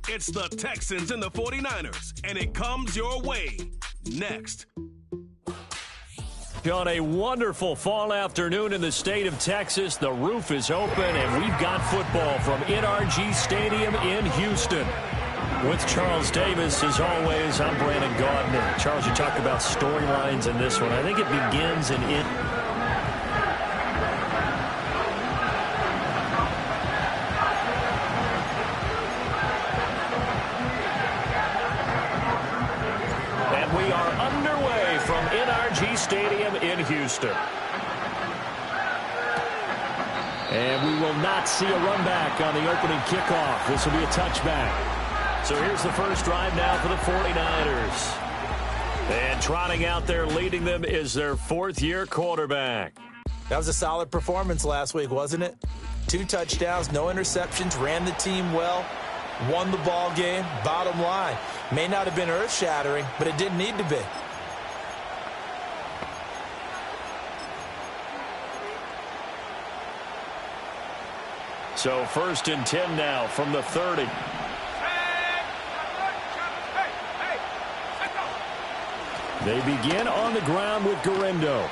It's the Texans and the 49ers, and it comes your way next. On a wonderful fall afternoon in the state of Texas, the roof is open, and we've got football from NRG Stadium in Houston. With Charles Davis, as always, I'm Brandon Gaudin. Charles, you talk about storylines in this one. I think it begins in it. And we are underway from NRG Stadium in Houston. And we will not see a run back on the opening kickoff. This will be a touchback. So here's the first drive now for the 49ers. And trotting out there leading them is their fourth-year quarterback. That was a solid performance last week, wasn't it? 2 touchdowns, no interceptions, ran the team well, won the ball game. Bottom line, may not have been earth-shattering, but it didn't need to be. So 1st and 10 now from the 30. They begin on the ground with Garendo.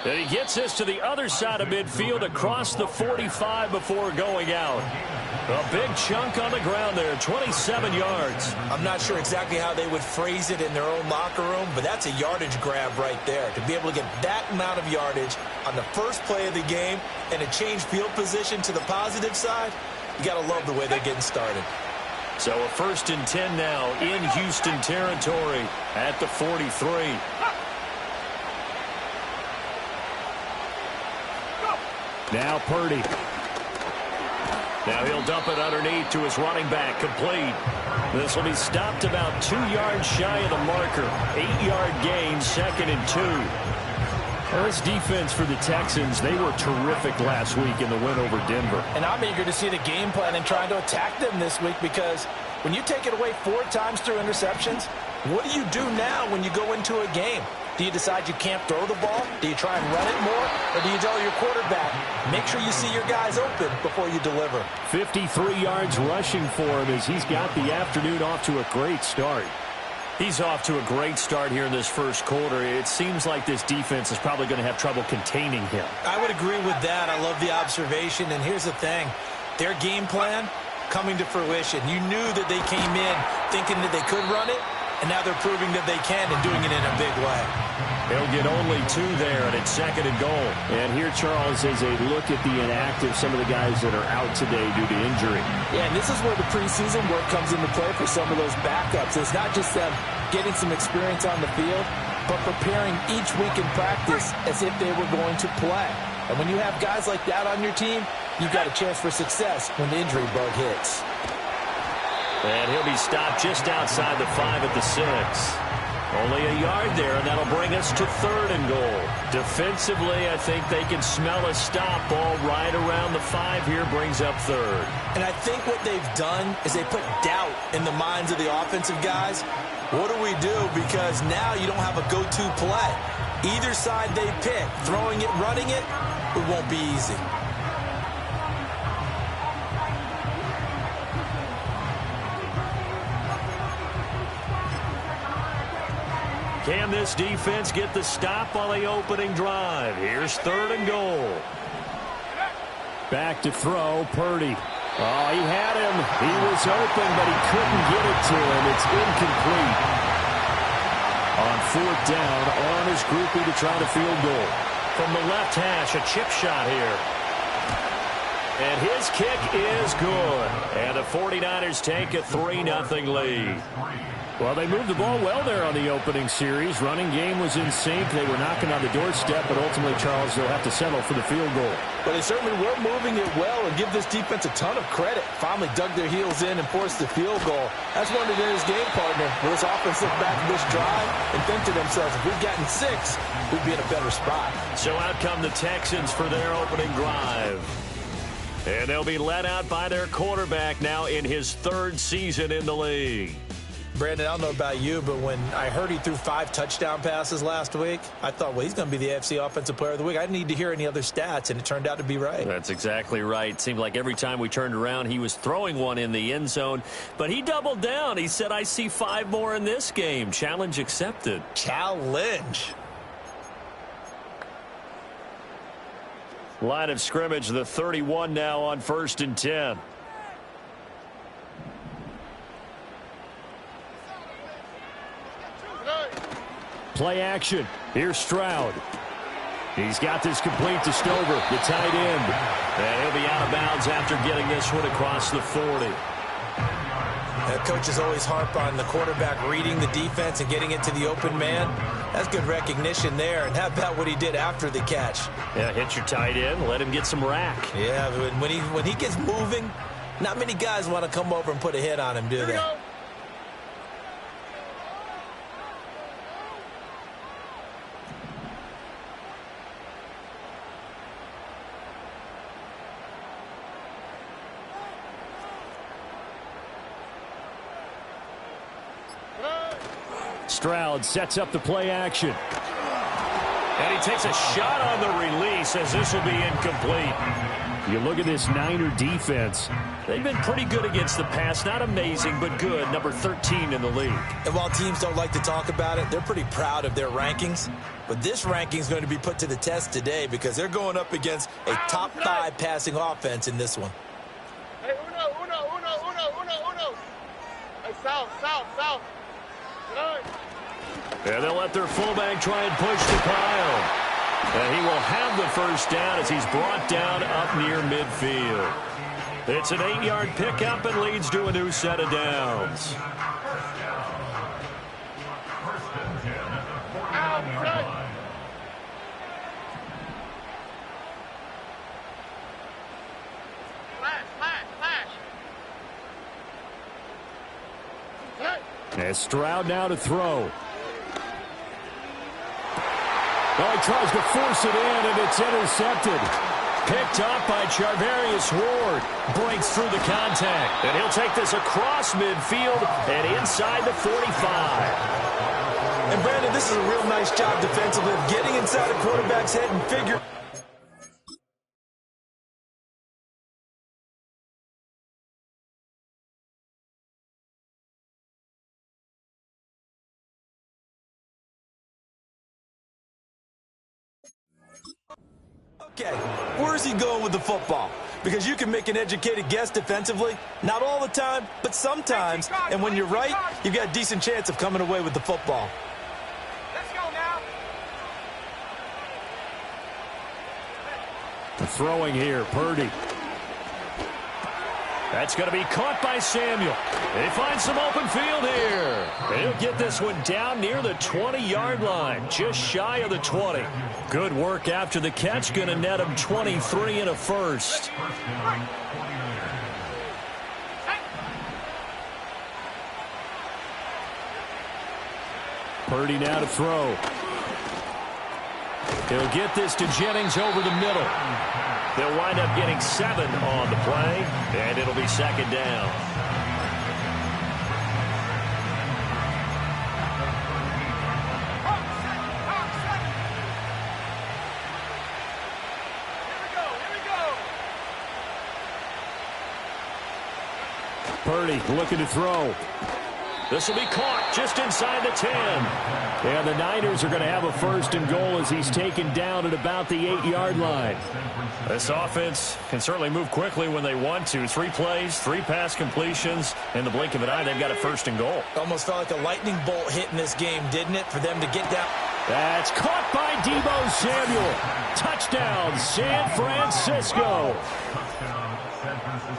And he gets this to the other side of midfield across the 45 before going out. A big chunk on the ground there, 27 yards. I'm not sure exactly how they would phrase it in their own locker room, but that's a yardage grab right there. To be able to get that amount of yardage on the first play of the game and a change field position to the positive side, you got to love the way they're getting started. So a 1st and 10 now in Houston territory at the 43. Now Purdy. Now he'll dump it underneath to his running back, complete. This will be stopped about 2 yards shy of the marker. 8-yard gain, 2nd and 2. Well, this defense for the Texans, they were terrific last week in the win over Denver. And I'm eager to see the game plan and trying to attack them this week, because when you take it away 4 times through interceptions, what do you do now when you go into a game? Do you decide you can't throw the ball? Do you try and run it more? Or do you tell your quarterback, make sure you see your guys open before you deliver? 53 yards rushing for him as he's got the afternoon off to a great start. He's off to a great start here in this first quarter. It seems like this defense is probably going to have trouble containing him. I would agree with that. I love the observation. And here's the thing. Their game plan coming to fruition. You knew that they came in thinking that they could run it, and now they're proving that they can and doing it in a big way. He'll get only 2 there, and it's 2nd and goal. And here, Charles, is a look at the inactive, some of the guys that are out today due to injury. Yeah, and this is where the preseason work comes into play for some of those backups. It's not just them getting some experience on the field, but preparing each week in practice as if they were going to play. And when you have guys like that on your team, you've got a chance for success when the injury bug hits. And he'll be stopped just outside the 5 at the 6. Only a yard there, and that'll bring us to 3rd and goal. Defensively, I think they can smell a stop. Ball right around the 5 here brings up 3rd. And I think what they've done is they put doubt in the minds of the offensive guys. What do we do? Because now you don't have a go-to play. Either side they pick, throwing it, running it, it won't be easy. Can this defense get the stop on the opening drive? Here's 3rd and goal. Back to throw, Purdy. Oh, he had him. He was open, but he couldn't get it to him. It's incomplete. On 4th down, on his groupie to try the field goal. From the left hash, a chip shot here. And his kick is good. And the 49ers take a 3-0 lead. Well, they moved the ball well there on the opening series. Running game was in sync. They were knocking on the doorstep, but ultimately, Charles, they'll have to settle for the field goal. But they certainly were moving it well, and give this defense a ton of credit. Finally dug their heels in and forced the field goal. That's one of his game partner. Will this offense look back at this drive and think to themselves, if we'd gotten 6, we'd be in a better spot. So out come the Texans for their opening drive. And they'll be led out by their quarterback now in his 3rd season in the league. Brandon, I don't know about you, but when I heard he threw 5 touchdown passes last week, I thought, well, he's going to be the AFC Offensive Player of the Week. I didn't need to hear any other stats, and it turned out to be right. That's exactly right. It seemed like every time we turned around, he was throwing one in the end zone. But he doubled down. He said, I see 5 more in this game. Challenge accepted. Challenge. Line of scrimmage, the 31 now on 1st and 10. Play action. Here's Stroud. He's got this complete to Stover, the tight end. And he'll be out of bounds after getting this one across the 40. Coaches always harp on the quarterback reading the defense and getting into the open man. That's good recognition there. And how about what he did after the catch? Yeah, hit your tight end, let him get some rack. Yeah, when he gets moving, not many guys want to come over and put a hit on him, do they? Stroud sets up the play action. And he takes a shot on the release as this will be incomplete. You look at this Niner defense. They've been pretty good against the pass. Not amazing, but good. Number 13 in the league. And while teams don't like to talk about it, they're pretty proud of their rankings. But this ranking is going to be put to the test today because they're going up against a top 5 passing offense in this one. Hey, uno. Hey, south. And they'll let their fullback try and push the pile. And he will have the first down as he's brought down up near midfield. It's an 8-yard pickup and leads to a new set of downs. As Stroud now to throw. Well, he tries to force it in, and it's intercepted. Picked up by Charvarius Ward. Breaks through the contact. And he'll take this across midfield and inside the 45. And, Brandon, this is a real nice job defensively of getting inside the quarterback's head and figure. Okay, where's he going with the football? Because you can make an educated guess defensively. Not all the time, but sometimes. And when you're right, you've got a decent chance of coming away with the football. Let's go now. Throwing here, Purdy. That's going to be caught by Samuel. They find some open field here. They'll get this one down near the 20-yard line, just shy of the 20. Good work after the catch, going to net him 23 and a first. Purdy now to throw. He'll get this to Jennings over the middle. They'll wind up getting 7 on the play, and it'll be second down. Purdy looking to throw. This will be caught just inside the 10. And the Niners are going to have a first and goal as he's taken down at about the 8-yard line. This offense can certainly move quickly when they want to. 3 plays, 3 pass completions. In the blink of an eye, they've got a first and goal. Almost felt like a lightning bolt hit in this game, didn't it, for them to get down? That's caught by Deebo Samuel. Touchdown, San Francisco.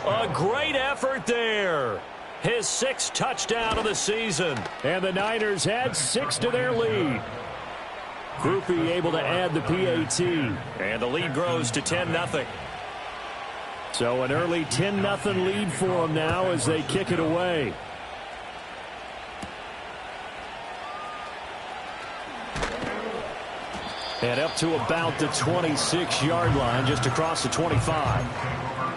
A great effort there. His 6th touchdown of the season. And the Niners add 6 to their lead. Groupie able to add the PAT. And the lead grows to 10-0. So an early 10-0 lead for them now as they kick it away. And up to about the 26-yard line, just across the 25.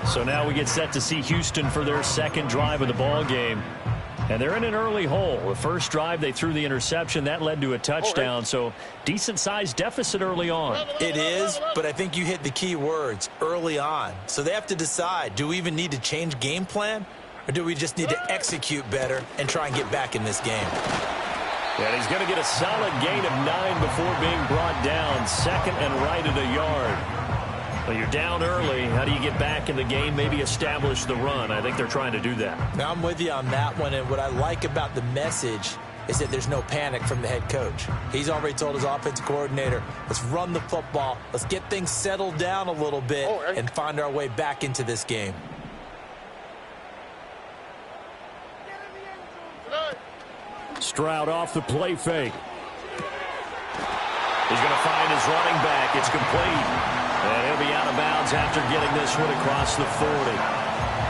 So now we get set to see Houston for their second drive of the ball game. And they're in an early hole. The first drive, they threw the interception. That led to a touchdown. So decent-sized deficit early on. It is, but I think you hit the key words, early on. So they have to decide, do we even need to change game plan? Or do we just need to execute better and try and get back in this game? And he's going to get a solid gain of 9 before being brought down. Second and right at a yard. Well, you're down early. How do you get back in the game, maybe establish the run? I think they're trying to do that. Now, I'm with you on that one, and what I like about the message is that there's no panic from the head coach. He's already told his offensive coordinator, let's run the football, let's get things settled down a little bit and find our way back into this game. Stroud off the play fake. He's going to find his running back. It's complete. And he'll be out of bounds after getting this one across the 40.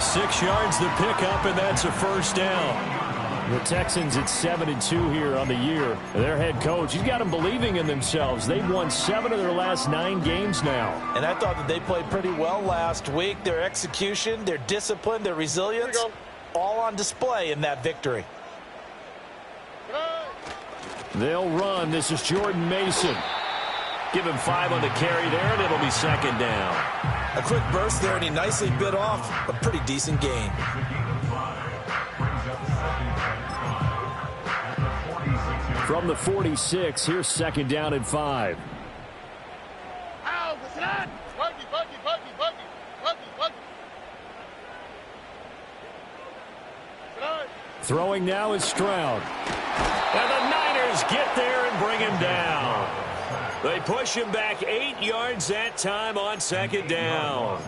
6 yards the pickup, and that's a first down. The Texans at 7-2 here on the year. Their head coach, he's got them believing in themselves. They've won 7 of their last 9 games now. And I thought that they played pretty well last week. Their execution, their discipline, their resilience, all on display in that victory. They'll run. This is Jordan Mason. Give him 5 on the carry there, and it'll be second down. A quick burst there, and he nicely bit off a pretty decent gain. From the 46, here's second down and 5. Ow, what's that? Buggy. Throwing now is Stroud. And the Niners get there and bring him down. They push him back 8 yards that time on second down.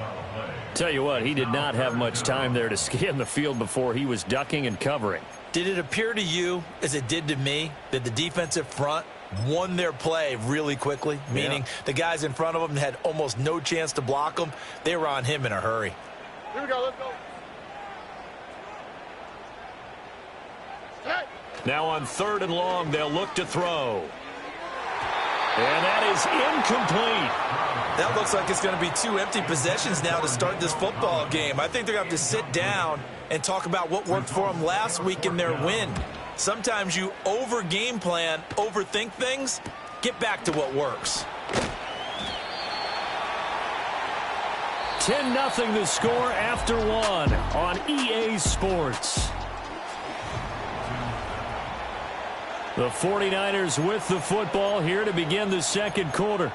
Tell you what, he did not have much time there to scan the field before he was ducking and covering. Did it appear to you, as it did to me, that the defensive front won their play really quickly? Meaning the guys in front of them had almost no chance to block them. They were on him in a hurry. Here we go, let's go. Now on 3rd and long, they'll look to throw. And that is incomplete. That looks like it's going to be 2 empty possessions now to start this football game. I think they're going to have to sit down and talk about what worked for them last week in their win. Sometimes you over-game plan, overthink things. Get back to what works. 10-0 the score after 1 on EA Sports. The 49ers with the football here to begin the second quarter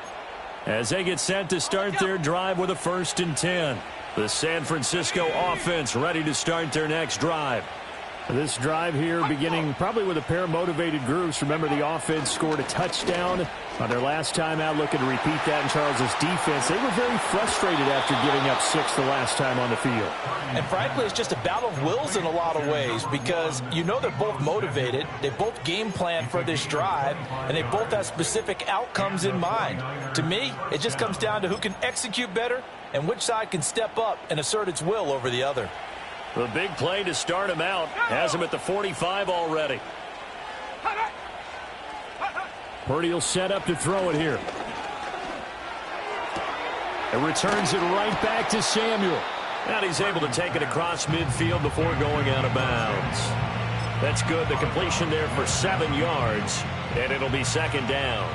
as they get set to start their drive with a 1st and 10. The San Francisco offense ready to start their next drive. This drive here beginning probably with a pair of motivated groups. Remember, the offense scored a touchdown on their last time out, looking to repeat that in Charles' defense. They were very frustrated after giving up 6 the last time on the field. And frankly, it's just a battle of wills in a lot of ways because you know they're both motivated. They both game plan for this drive, and they both have specific outcomes in mind. To me, it just comes down to who can execute better and which side can step up and assert its will over the other. The big play to start him out has him at the 45 already. Purdy will set up to throw it here. And returns it right back to Samuel. And he's able to take it across midfield before going out of bounds. That's good. The completion there for 7 yards. And it'll be second down.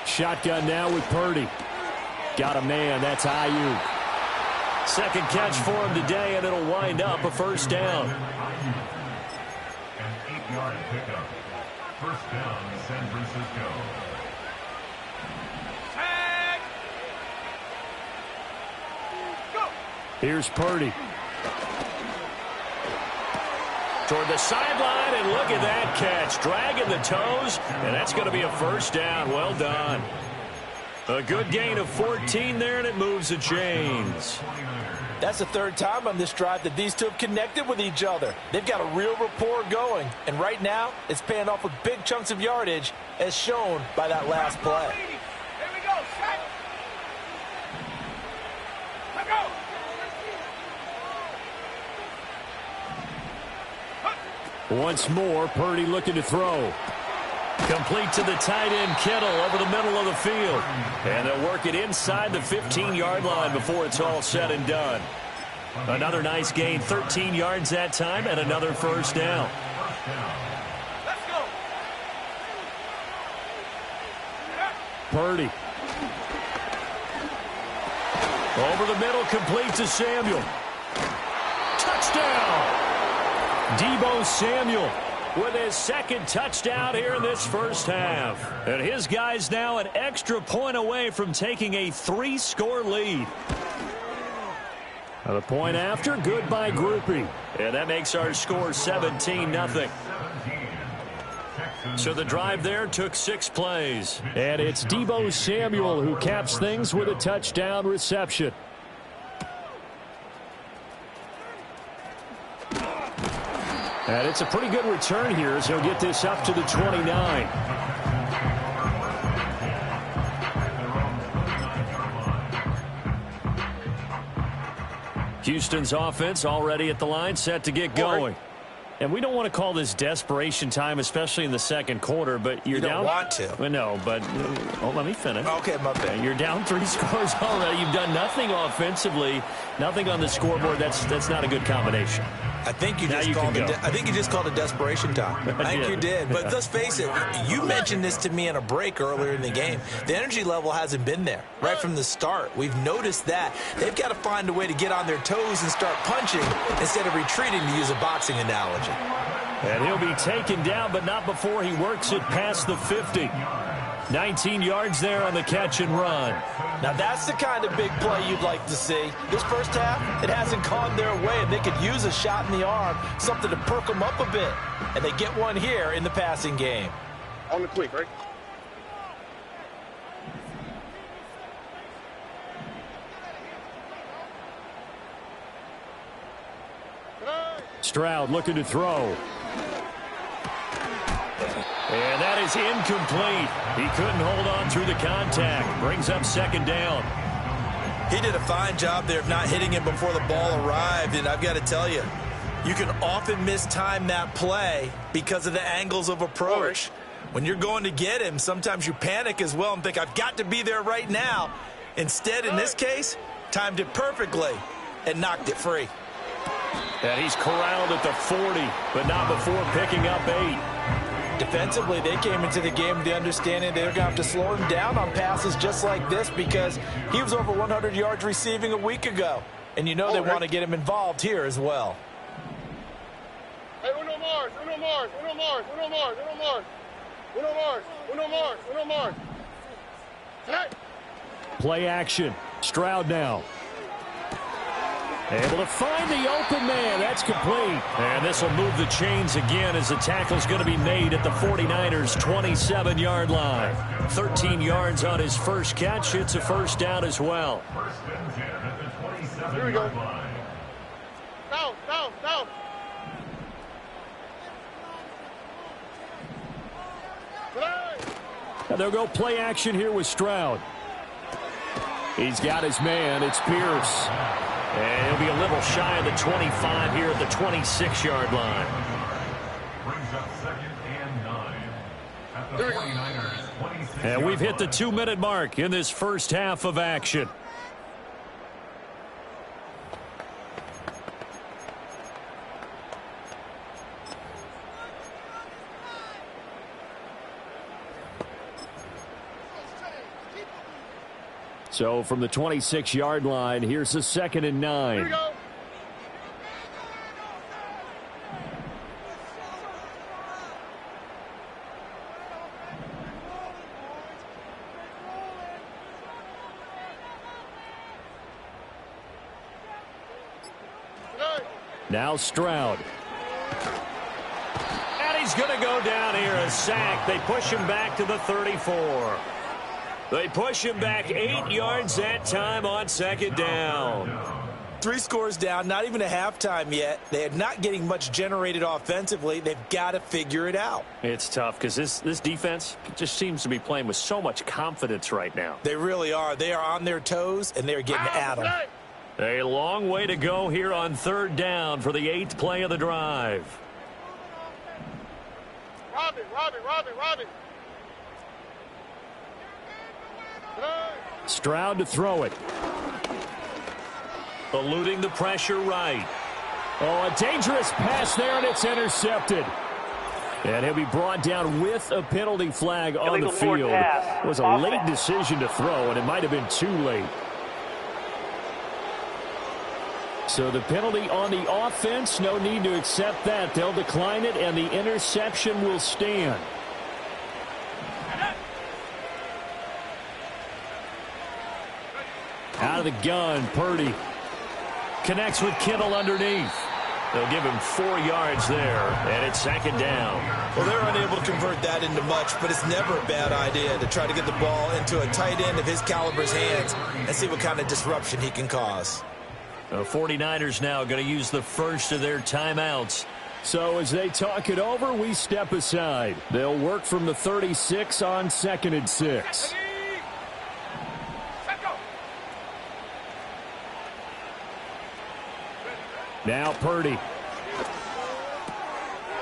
Shotgun now with Purdy. Got a man. That's Ayuk. Second catch for him today, and it'll wind up a first down. An 8-yard pickup. First down, San Francisco. Here's Purdy. Toward the sideline, and look at that catch. Dragging the toes, and that's going to be a first down. Well done. A good gain of 14 there, and it moves the chains. That's the 3rd time on this drive that these two have connected with each other. They've got a real rapport going, and right now it's paying off with big chunks of yardage as shown by that last play. Here we go, set. Let's go. Once more, Purdy looking to throw. Complete to the tight end, Kittle, over the middle of the field. And they'll work it inside the 15-yard line before it's all said and done. Another nice gain, 13 yards that time, and another first down. Let's go. Purdy. Over the middle, complete to Samuel. Touchdown! Deebo Samuel with his second touchdown here in this first half. And his guys now an extra point away from taking a 3-score lead. The point after, good by Groupie. And that makes our score 17-0. So the drive there took 6 plays. And it's Deebo Samuel who caps things with a touchdown reception. And it's a pretty good return here as he'll get this up to the 29. Houston's offense already at the line, set to get going. And we don't want to call this desperation time, especially in the second quarter, but you're down. You don't want to. Well, no, but let me finish. Okay, my bad. You're down 3 scores already. You've done nothing offensively, nothing on the scoreboard. That's not a good combination. I think you just called it desperation time. I think you did. But let's face it, you mentioned this to me in a break earlier in the game. The energy level hasn't been there right from the start. We've noticed that. They've got to find a way to get on their toes and start punching instead of retreating, to use a boxing analogy. And he'll be taken down, but not before he works it past the 50. 19 yards there on the catch and run. Now that's the kind of big play you'd like to see. This first half, it hasn't gone their way, and they could use a shot in the arm, something to perk them up a bit. And they get one here in the passing game. On the quick, right? Stroud looking to throw. And that is incomplete. He couldn't hold on through the contact. Brings up second down. He did a fine job there of not hitting him before the ball arrived, and I've got to tell you, you can often mistime that play because of the angles of approach. When you're going to get him, sometimes you panic as well and think, I've got to be there right now. Instead, in this case, timed it perfectly and knocked it free. And he's corralled at the 40, but not before picking up 8. Defensively, they came into the game with the understanding they're going to have to slow him down on passes just like this because he was over 100 yards receiving a week ago. And you know they want to get him involved here as well. Hey, uno Mars, uno Mars, uno Mars, uno Mars, uno Mars, uno Mars, uno Mars, uno Mars. Hey. Play action. Stroud now. Able to find the open man. That's complete. And this will move the chains again as the tackle's going to be made at the 49ers' 27-yard line. 13 yards on his first catch. It's a first down as well. Here we go. Down, down, down. And they'll go play action here with Stroud. He's got his man. It's Pierce. And he'll be a little shy of the 25 here at the 26-yard line. Brings up 2nd and 9 at the 49ers 26. And we've hit the 2-minute mark in this first half of action. So from the 26-yard line, here's the 2nd and 9. Here we go. Now Stroud. And he's going to go down here, a sack. They push him back to the 34. They push him back 8 yards that time on second down. 3 scores down, not even a halftime yet. They are not getting much generated offensively. They've got to figure it out. It's tough because this defense just seems to be playing with so much confidence right now. They really are. They are on their toes, and they're getting at them. A long way to go here on third down for the 8th play of the drive. Robin, Robin, Robin, Robin. Stroud to throw it. Eluding the pressure right. Oh, a dangerous pass there, and it's intercepted. And he'll be brought down with a penalty flag on the field. It was a late decision to throw, and it might have been too late. So the penalty on the offense, no need to accept that. They'll decline it, and the interception will stand. Out of the gun, Purdy. Connects with Kittle underneath. They'll give him 4 yards there, and it's second down. Well, they're unable to convert that into much, but it's never a bad idea to try to get the ball into a tight end of his caliber's hands and see what kind of disruption he can cause. The 49ers now going to use the first of their timeouts. So as they talk it over, we step aside. They'll work from the 36 on 2nd and 6. Now Purdy.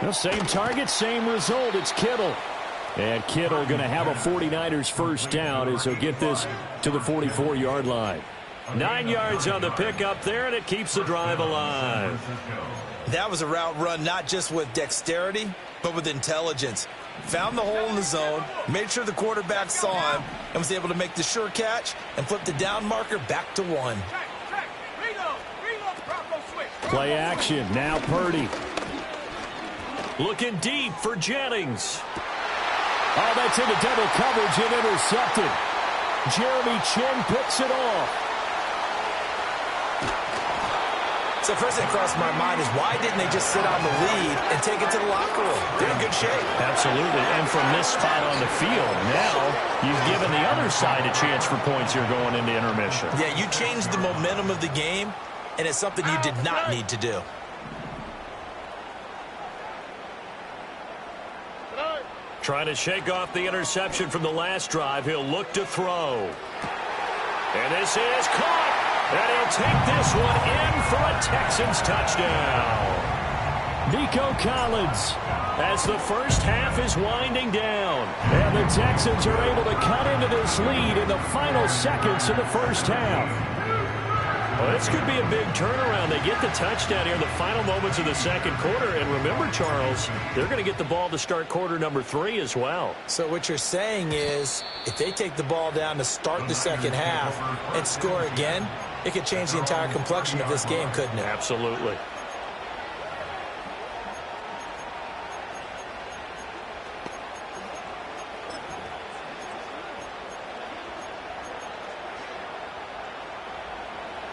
The same target, same result. It's Kittle. And Kittle going to have a 49ers first down as he'll get this to the 44-yard line. 9 yards on the pickup there, and it keeps the drive alive. That was a route run not just with dexterity, but with intelligence. Found the hole in the zone, made sure the quarterback saw him, and was able to make the sure catch and flip the down marker back to 1. Play action. Now Purdy. Looking deep for Jennings. Oh, that's into double coverage and intercepted. Jeremy Chin picks it off. So first thing that crossed my mind is why didn't they just sit on the lead and take it to the locker room? They're in good shape. Absolutely. And from this spot on the field, now you've given the other side a chance for points here going into intermission. Yeah, you changed the momentum of the game, and it's something you did not need to do. Trying to shake off the interception from the last drive. He'll look to throw. And this is caught. And he'll take this one in for a Texans touchdown. Nico Collins as the first half is winding down. And the Texans are able to cut into this lead in the final seconds of the first half. Well, this could be a big turnaround. They get the touchdown here in the final moments of the second quarter. And remember, Charles, they're going to get the ball to start quarter number 3 as well. So what you're saying is if they take the ball down to start the second half and score again, it could change the entire complexion of this game, couldn't it? Absolutely.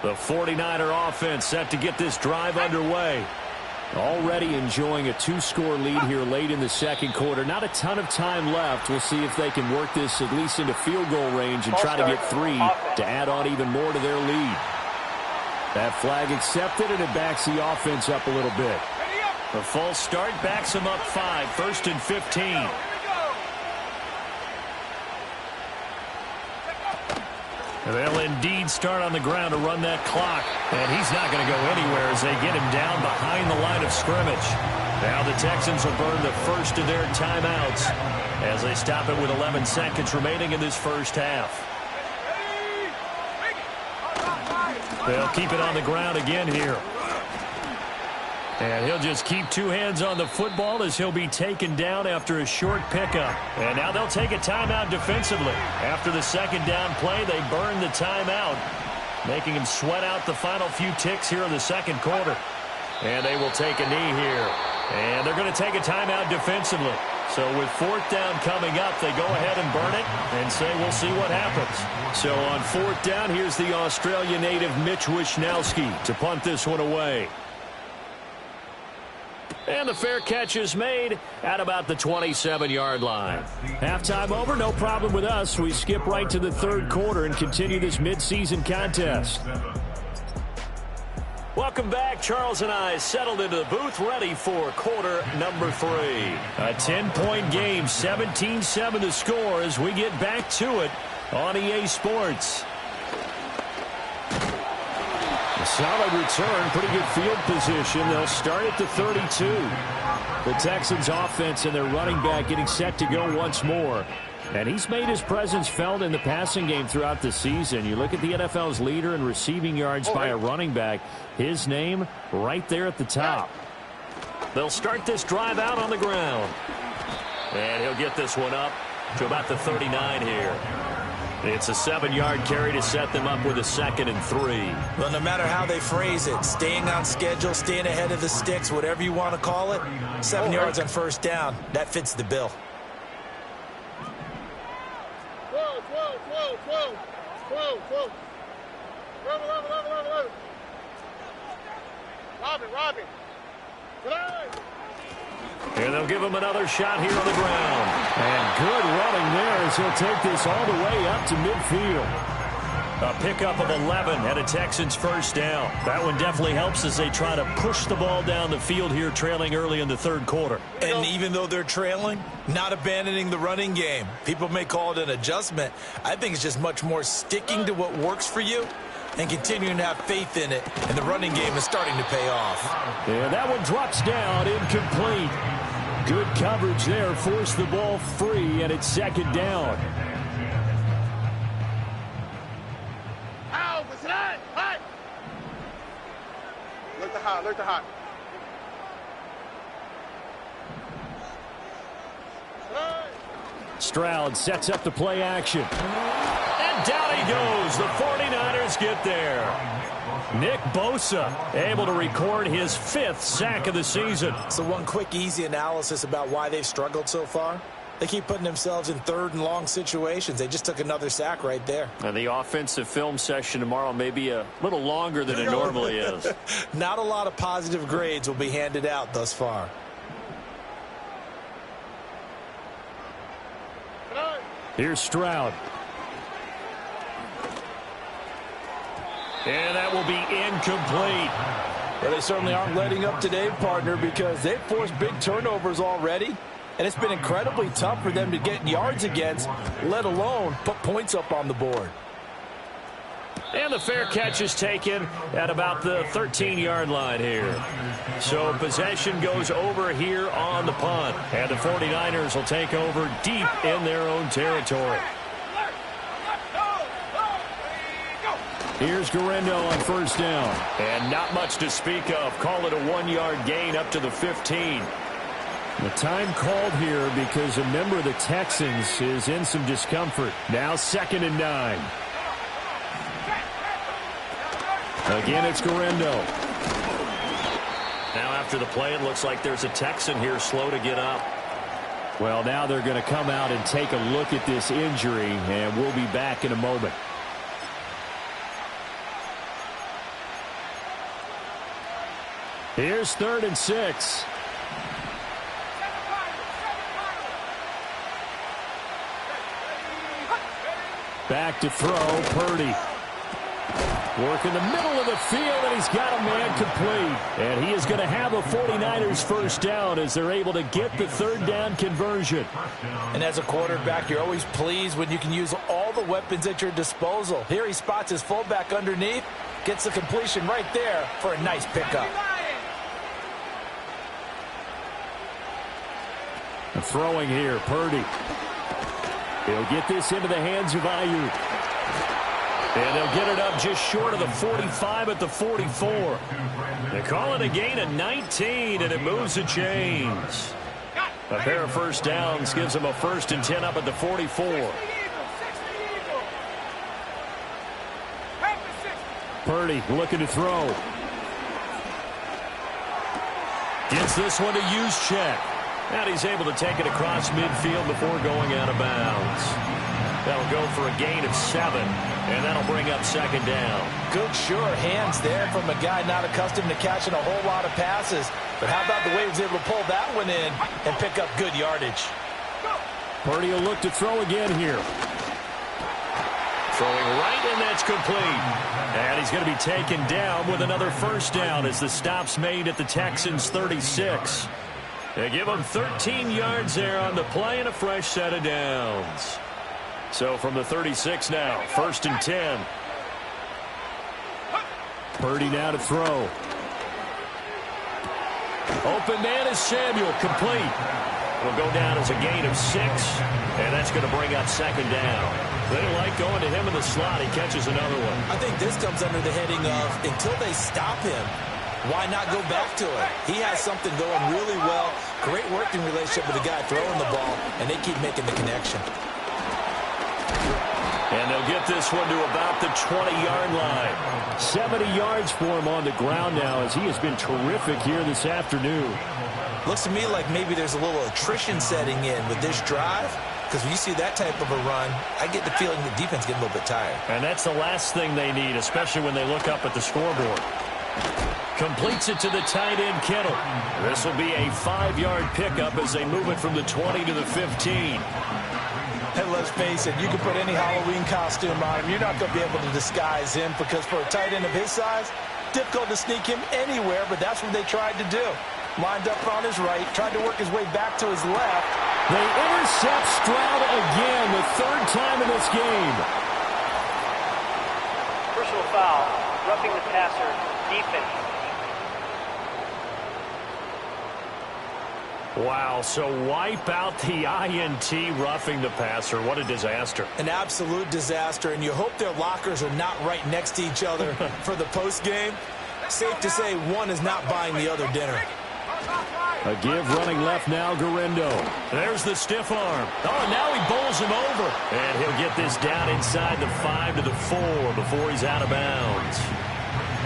The 49er offense set to get this drive underway. Already enjoying a 2-score lead here late in the second quarter. Not a ton of time left. We'll see if they can work this at least into field goal range and try to get 3 to add on even more to their lead. That flag accepted, and it backs the offense up a little bit. The false start backs them up 5, 1st and 15. They'll indeed start on the ground to run that clock. And he's not going to go anywhere as they get him down behind the line of scrimmage. Now the Texans will burn the first of their timeouts as they stop it with 11 seconds remaining in this first half. They'll keep it on the ground again here. And he'll just keep 2 hands on the football as he'll be taken down after a short pickup. And now they'll take a timeout defensively. After the second down play, they burn the timeout, making him sweat out the final few ticks here in the second quarter. And they will take a knee here. And they're going to take a timeout defensively. So with 4th down coming up, they go ahead and burn it and say we'll see what happens. So on 4th down, here's the Australian native Mitch Wishnowsky to punt this one away. And the fair catch is made at about the 27-yard line. Halftime over, no problem with us. We skip right to the third quarter and continue this midseason contest. Welcome back. Charles and I settled into the booth, ready for quarter number 3. A 10-point game, 17-7 to score as we get back to it on EA Sports. Solid return, pretty good field position. They'll start at the 32. The Texans offense and their running back getting set to go once more. And he's made his presence felt in the passing game throughout the season. You look at the NFL's leader in receiving yards by a running back. His name right there at the top. They'll start this drive out on the ground. And he'll get this one up to about the 39 here. It's a 7-yard carry to set them up with a 2nd and 3. Well, no matter how they phrase it, staying on schedule, staying ahead of the sticks, whatever you want to call it, 7 yards on first down, that fits the bill. 12. Robin. And they'll give him another shot here on the ground. And good running there as he'll take this all the way up to midfield. A pickup of 11 and a Texans first down. That one definitely helps as they try to push the ball down the field here, trailing early in the third quarter. And even though they're trailing, not abandoning the running game. People may call it an adjustment. I think it's just much more sticking to what works for you and continuing to have faith in it. And the running game is starting to pay off. Yeah, that one drops down, incomplete. Good coverage there, forced the ball free, and it's 2nd down. Alert the hot. Stroud sets up the play action. And down he goes. The 49ers get there. Nick Bosa able to record his 5th sack of the season. So one quick, easy analysis about why they've struggled so far. They keep putting themselves in 3rd and long situations. They just took another sack right there. And the offensive film session tomorrow may be a little longer than it normally is. Not a lot of positive grades will be handed out thus far. Here's Stroud. And that will be incomplete. Well, they certainly aren't letting up today, partner, because they've forced big turnovers already. And it's been incredibly tough for them to get yards against, let alone put points up on the board. And the fair catch is taken at about the 13-yard line here. So possession goes over here on the punt. And the 49ers will take over deep in their own territory. Here's Garendo on first down. And not much to speak of. Call it a 1-yard gain up to the 15. The time called here because a member of the Texans is in some discomfort. Now 2nd and 9. Again, it's Garendo. Now after the play, it looks like there's a Texan here slow to get up. Well, now they're going to come out and take a look at this injury, and we'll be back in a moment. Here's 3rd and 6. Back to throw, Purdy. Work in the middle of the field, and he's got a man complete. And he is going to have a 49ers first down as they're able to get the 3rd down conversion. And as a quarterback, you're always pleased when you can use all the weapons at your disposal. Here he spots his fullback underneath, gets the completion right there for a nice pickup. Throwing here, Purdy. He'll get this into the hands of Ayuk. And they'll get it up just short of the 45 at the 44. They call it a gain of 19, and it moves the chains. A pair of first downs gives them a 1st and 10 up at the 44. Purdy looking to throw. Gets this one to Juszczyk. And he's able to take it across midfield before going out of bounds. That'll go for a gain of 7, and that'll bring up 2nd down. Good, sure hands there from a guy not accustomed to catching a whole lot of passes. But how about the way he was able to pull that one in and pick up good yardage? Purdy will look to throw again here. Throwing right, and that's complete. And he's going to be taken down with another first down as the stop's made at the Texans 36. They give him 13 yards there on the play and a fresh set of downs. So from the 36 now, 1st and 10. Purdy now to throw. Open man is Samuel, complete. Will go down as a gain of 6, and that's going to bring up second down. They like going to him in the slot. He catches another one. I think this comes under the heading of until they stop him, why not go back to it? He has something going really well. Great working relationship with the guy throwing the ball, and they keep making the connection. And they'll get this one to about the 20-yard line. 70 yards for him on the ground now as he has been terrific here this afternoon. Looks to me like maybe there's a little attrition setting in with this drive, because when you see that type of a run, I get the feeling the defense getting a little bit tired. And that's the last thing they need, especially when they look up at the scoreboard. Completes it to the tight end, Kittle. This will be a 5-yard pickup as they move it from the 20 to the 15. Hey, let's face it, you can put any Halloween costume on him. You're not going to be able to disguise him because for a tight end of his size, difficult to sneak him anywhere, but that's what they tried to do. Lined up on his right, tried to work his way back to his left. They intercept Stroud again, the 3rd time in this game. Personal foul, roughing the passer, defense. Wow, so wipe out the INT roughing the passer. What a disaster. An absolute disaster, and you hope their lockers are not right next to each other for the postgame. Safe to say one is not buying the other dinner. A give running left now, Garindo. There's the stiff arm. Oh, and now he bowls him over. And he'll get this down inside the 5 to the 4 before he's out of bounds.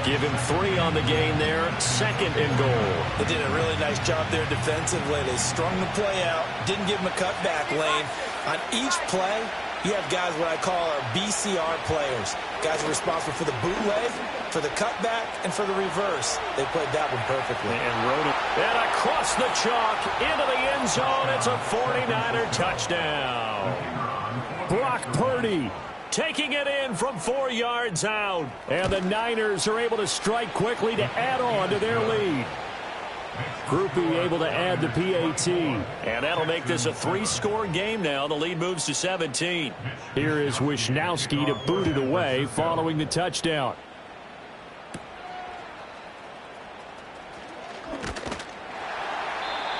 Give him 3 on the gain there. 2nd and goal. They did a really nice job there defensively. They strung the play out, didn't give him a cutback lane. On each play, you have guys what I call our BCR players. Guys are responsible for the bootleg, for the cutback, and for the reverse. They played that one perfectly. And wrote it. And across the chalk, into the end zone. It's a 49er touchdown. Brock Purdy taking it in from 4 yards out. And the Niners are able to strike quickly to add on to their lead. Groupie able to add the PAT. And that'll make this a 3-score game now. The lead moves to 17. Here is Wisnowski to boot it away following the touchdown.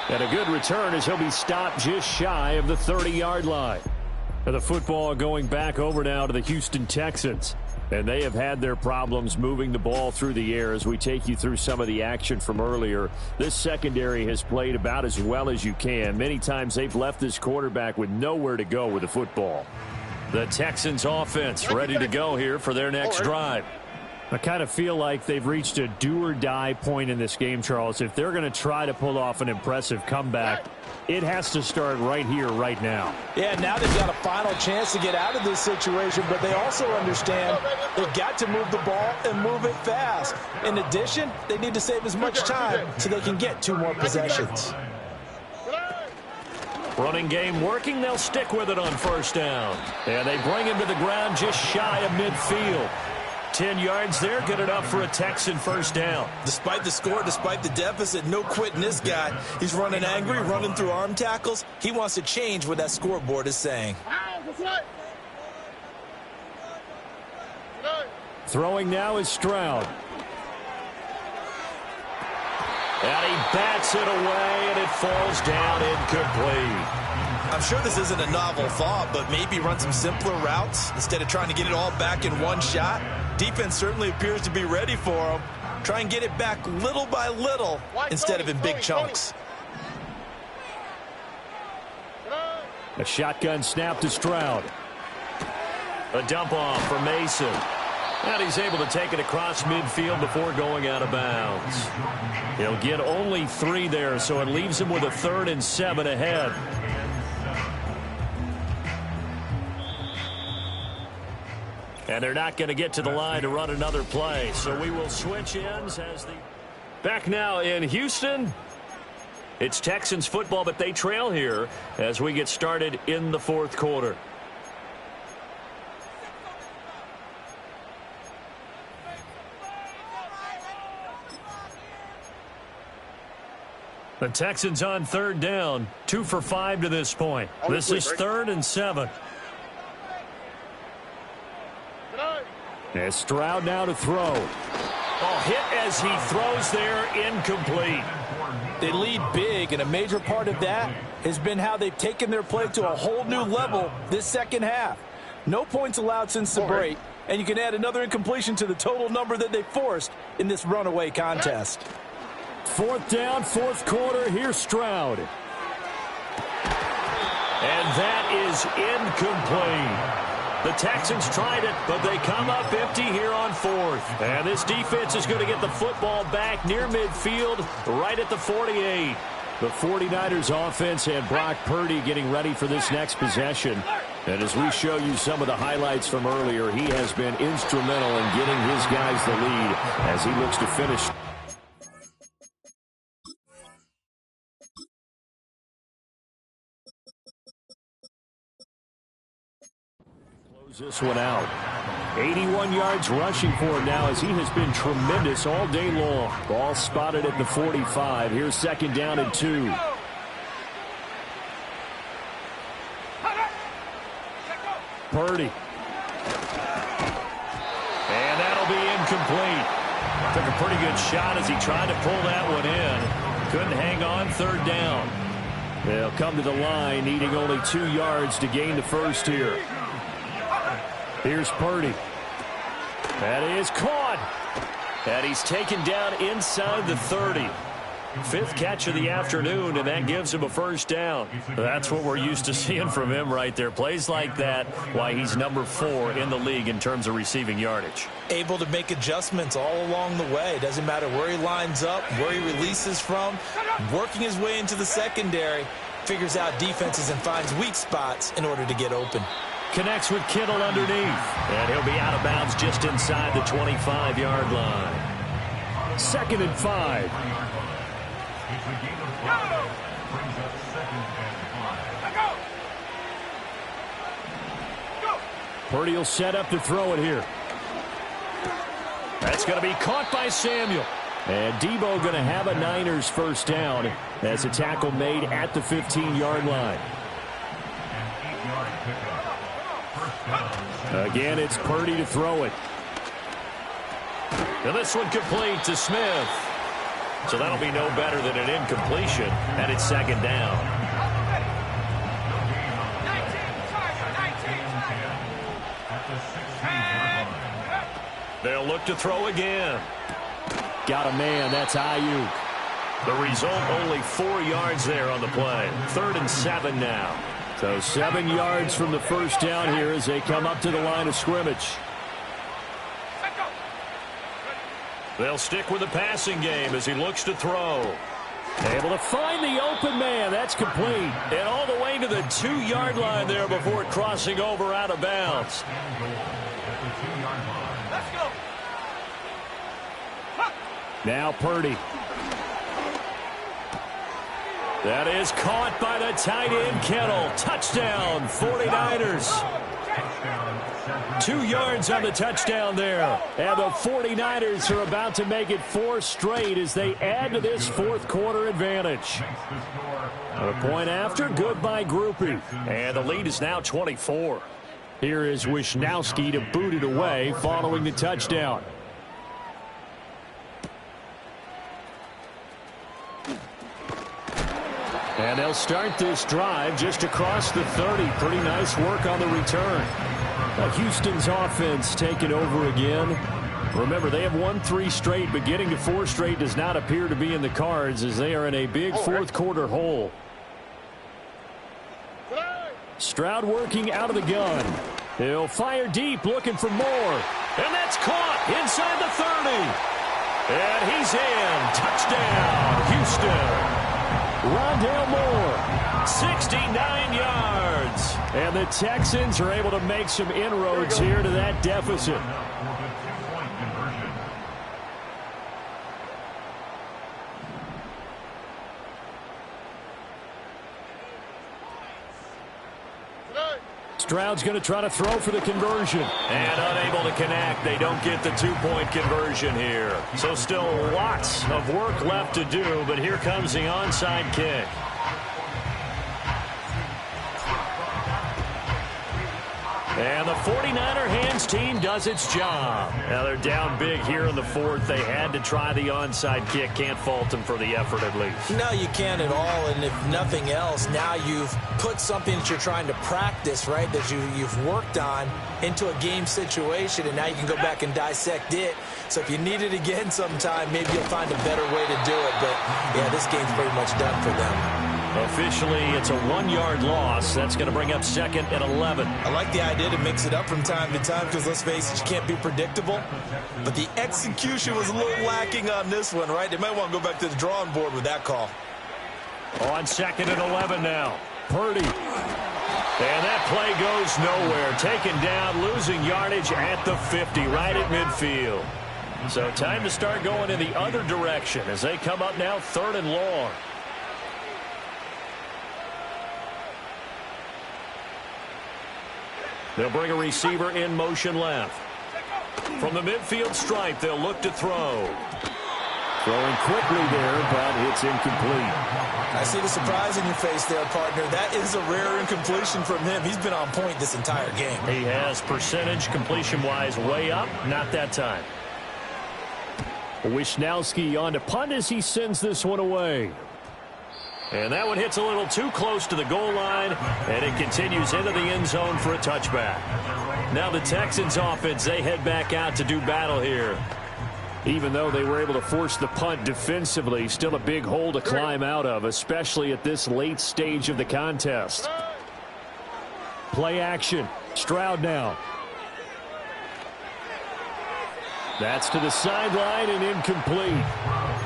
And a good return as he'll be stopped just shy of the 30-yard line. And the football going back over now to the Houston Texans. And they have had their problems moving the ball through the air as we take you through some of the action from earlier. This secondary has played about as well as you can. Many times they've left this quarterback with nowhere to go with the football. The Texans offense ready to go here for their next drive. I kind of feel like they've reached a do-or-die point in this game, Charles. If they're going to try to pull off an impressive comeback, it has to start right here, right now. Yeah, now they've got a final chance to get out of this situation, but they also understand they've got to move the ball and move it fast. In addition, they need to save as much time so they can get 2 more possessions. Running game working. They'll stick with it on 1st down. And they bring him to the ground just shy of midfield. 10 yards there, good enough for a Texan 1st down. Despite the score, despite the deficit, no quitting this guy. He's running angry, running through arm tackles. He wants to change what that scoreboard is saying. Throwing now is Stroud. And he bats it away, and it falls down incomplete. I'm sure this isn't a novel thought, but maybe run some simpler routes instead of trying to get it all back in one shot. Defense certainly appears to be ready for him. Try and get it back little by little instead of in big chunks. A shotgun snap to Stroud. A dump off for Mason. And he's able to take it across midfield before going out of bounds. He'll get only 3 there, so it leaves him with a 3rd and 7 ahead. And they're not going to get to the line to run another play. So we will switch ends as the... Back now in Houston. It's Texans football, but they trail here as we get started in the 4th quarter. The Texans on 3rd down. 2 for 5 to this point. This is 3rd and 7. And Stroud now to throw. Oh, hit as he throws there, incomplete. They lead big, and a major part of that has been how they've taken their play to a whole new level this second half. No points allowed since the break, and you can add another incompletion to the total number that they forced in this runaway contest. 4th down, 4th quarter. Here's Stroud. And that is incomplete. The Texans tried it, but they come up empty here on 4th. And this defense is going to get the football back near midfield, right at the 48. The 49ers offense and Brock Purdy getting ready for this next possession. And as we show you some of the highlights from earlier, he has been instrumental in getting his guys the lead as he looks to finish. This one out. 81 yards rushing for him now as he has been tremendous all day long. Ball spotted at the 45. Here's 2nd down and 2. Purdy. And that'll be incomplete. Took a pretty good shot as he tried to pull that one in. Couldn't hang on. 3rd down. They'll come to the line needing only 2 yards to gain the first here. Here's Purdy. That is caught. And he's taken down inside the 30. 5th catch of the afternoon, and that gives him a 1st down. That's what we're used to seeing from him right there. Plays like that, why he's number 4 in the league in terms of receiving yardage. Able to make adjustments all along the way. Doesn't matter where he lines up, where he releases from. Working his way into the secondary, figures out defenses and finds weak spots in order to get open. Connects with Kittle underneath. And he'll be out of bounds just inside the 25-yard line. 2nd and 5. Purdy will set up to throw it here. That's going to be caught by Samuel. And Debo going to have a Niners 1st down as a tackle made at the 15-yard line. Again, it's Purdy to throw it. And this one complete to Smith. So that'll be no better than an incompletion, and it's 2nd down. They'll look to throw again. Got a man. That's Ayuk. The result, only 4 yards there on the play. 3rd and 7 now. So 7 yards from the 1st down here as they come up to the line of scrimmage. They'll stick with the passing game as he looks to throw. Able to find the open man. That's complete. And all the way to the 2-yard line there before crossing over out of bounds. Now Purdy. That is caught by the tight end, Kittle. Touchdown, 49ers. 2 yards on the touchdown there. And the 49ers are about to make it 4 straight as they add to this 4th quarter advantage. A point after, good by Groupie. And the lead is now 24. Here is Wisnowski to boot it away following the touchdown. And they'll start this drive just across the 30. Pretty nice work on the return. Houston's offense taking over again. Remember, they have won 3 straight, but getting to 4 straight does not appear to be in the cards as they are in a big 4th quarter hole. Stroud working out of the gun. He'll fire deep, looking for more. And that's caught inside the 30. And he's in. Touchdown, Houston. Rondale Moore, 69 yards. And the Texans are able to make some inroads here to that deficit. Stroud's going to try to throw for the conversion. And unable to connect. They don't get the 2-point conversion here. So still lots of work left to do, but here comes the onside kick. And the 49er hands Texans team does its job. Now they're down big here in the fourth. They had to try the onside kick. Can't fault them for the effort at least. No, you can't at all. And if nothing else, now you've put something that you're trying to practice, right, that you've worked on into a game situation, and now you can go back and dissect it. So if you need it again sometime, maybe you'll find a better way to do it. But, yeah, this game's pretty much done for them. Officially, it's a 1-yard loss. That's going to bring up 2nd and 11. I like the idea to mix it up from time to time because, let's face it, you can't be predictable. But the execution was a little lacking on this one, right? They might want to go back to the drawing board with that call. On 2nd and 11 now. Purdy. And that play goes nowhere. Taken down, losing yardage at the 50, right at midfield. So time to start going in the other direction as they come up now 3rd and long. They'll bring a receiver in motion left. From the midfield stripe, they'll look to throw. Throwing quickly there, but it's incomplete. I see the surprise in your face there, partner. That is a rare incompletion from him. He's been on point this entire game. He has percentage completion-wise way up. Not that time. Wisnowski on to punt as he sends this one away. And that one hits a little too close to the goal line, and it continues into the end zone for a touchback. Now the Texans offense, they head back out to do battle here. Even though they were able to force the punt defensively, still a big hole to climb out of, especially at this late stage of the contest. Play action. Stroud now. That's to the sideline and incomplete.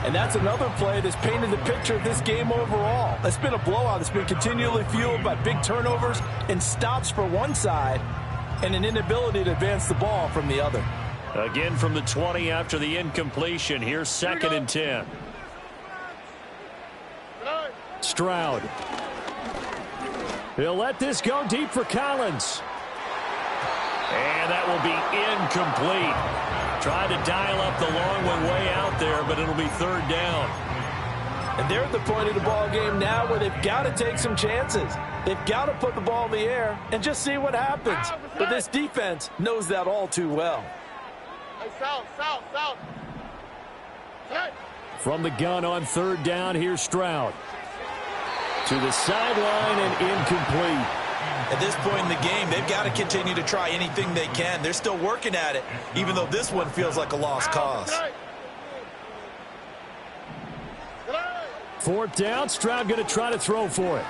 And that's another play that's painted the picture of this game overall. It's been a blowout that's been continually fueled by big turnovers and stops for one side and an inability to advance the ball from the other. Again from the 20 after the incompletion. Here's 2nd and 10. Stroud. He'll let this go deep for Collins. And that will be incomplete. Tried to dial up the long one way out there, but it'll be 3rd down. And they're at the point of the ball game now where they've got to take some chances. They've got to put the ball in the air and just see what happens. But this defense knows that all too well. South. From the gun on 3rd down, here's Stroud. To the sideline and incomplete. At this point in the game, they've got to continue to try anything they can. They're still working at it, even though this one feels like a lost cause. 4th down, Stroud going to try to throw for it.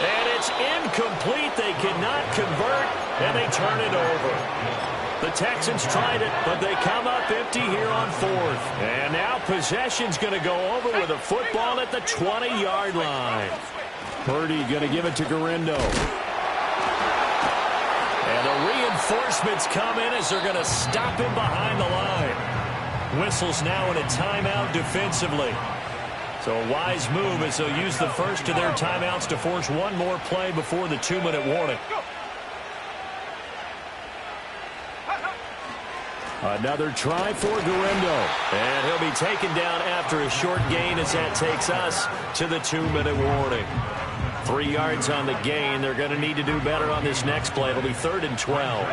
And it's incomplete. They cannot convert, and they turn it over. The Texans tried it, but they come up empty here on 4th. And now possession's going to go over with a football at the 20-yard line. Purdy going to give it to Garendo. And the reinforcements come in as they're going to stop him behind the line. Whistles now in a timeout defensively. So a wise move as they'll use the first of their timeouts to force one more play before the 2-minute warning. Another try for Garendo. And he'll be taken down after a short gain as that takes us to the 2-minute warning. 3 yards on the gain. They're going to need to do better on this next play. It'll be 3rd and 12.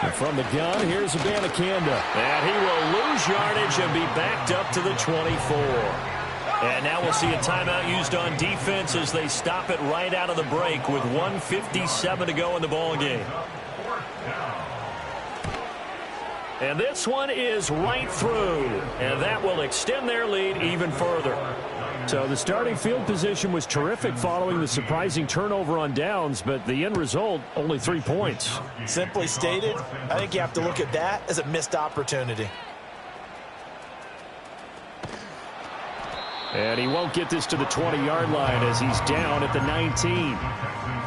And from the gun, here's Abanikanda. And he will lose yardage and be backed up to the 24. And now we'll see a timeout used on defense as they stop it right out of the break with 1:57 to go in the ballgame. And this one is right through, and that will extend their lead even further. So the starting field position was terrific following the surprising turnover on downs, but the end result, only 3 points. Simply stated, I think you have to look at that as a missed opportunity. And he won't get this to the 20-yard line as he's down at the 19.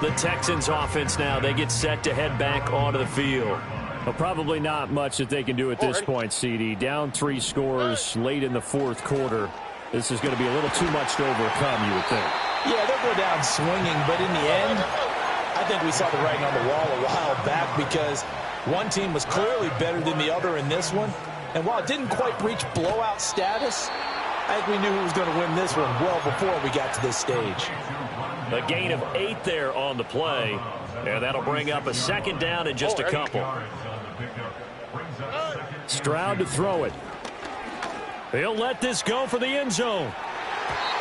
The Texans offense now, they get set to head back onto the field. Well, probably not much that they can do at this point, CD. Down 3 scores late in the 4th quarter. This is going to be a little too much to overcome, you would think. Yeah, they'll go down swinging, but in the end, I think we saw the writing on the wall a while back because one team was clearly better than the other in this one. And while it didn't quite reach blowout status, I think we knew who was going to win this one well before we got to this stage. A gain of 8 there on the play. And that'll bring up a second down in just a couple. Stroud to throw it. He'll let this go for the end zone.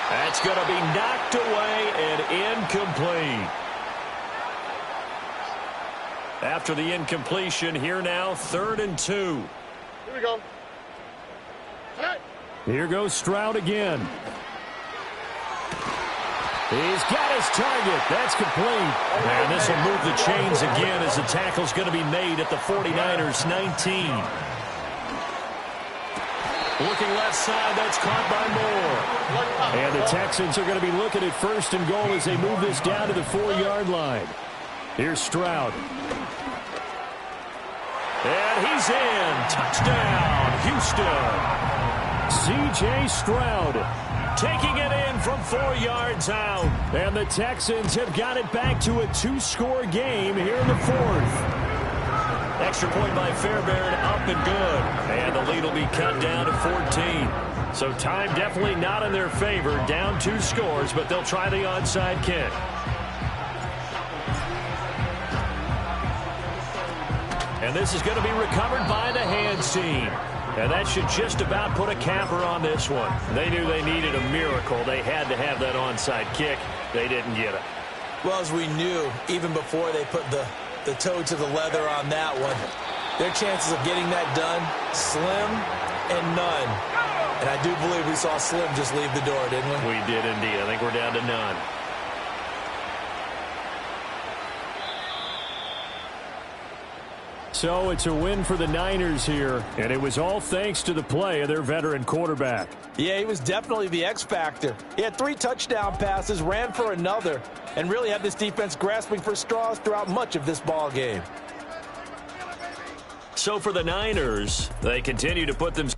That's going to be knocked away and incomplete. After the incompletion, here now, 3rd and 2. Here we go. Here goes Stroud again. He's got his target. That's complete. And this will move the chains again as the tackle's going to be made at the 49ers 19. Looking left side, that's caught by Moore. And the Texans are going to be looking at 1st and goal as they move this down to the 4-yard line. Here's Stroud. And he's in. Touchdown, Houston. C.J. Stroud taking it in from 4 yards out. And the Texans have got it back to a 2-score game here in the 4th. Extra point by Fairbairn, up and good. And the lead will be cut down to 14. So time definitely not in their favor. Down 2 scores, but they'll try the onside kick. And this is going to be recovered by the hands team. And that should just about put a capper on this one. They knew they needed a miracle. They had to have that onside kick. They didn't get it. Well, as we knew, even before they put the toe to the leather on that one, their chances of getting that done, slim and none. And I do believe we saw Slim just leave the door, didn't we? We did indeed. I think we're down to none. So it's a win for the Niners here, and it was all thanks to the play of their veteran quarterback. Yeah, he was definitely the X factor. He had 3 touchdown passes, ran for another, and really had this defense grasping for straws throughout much of this ball game. So for the Niners, they continue to put them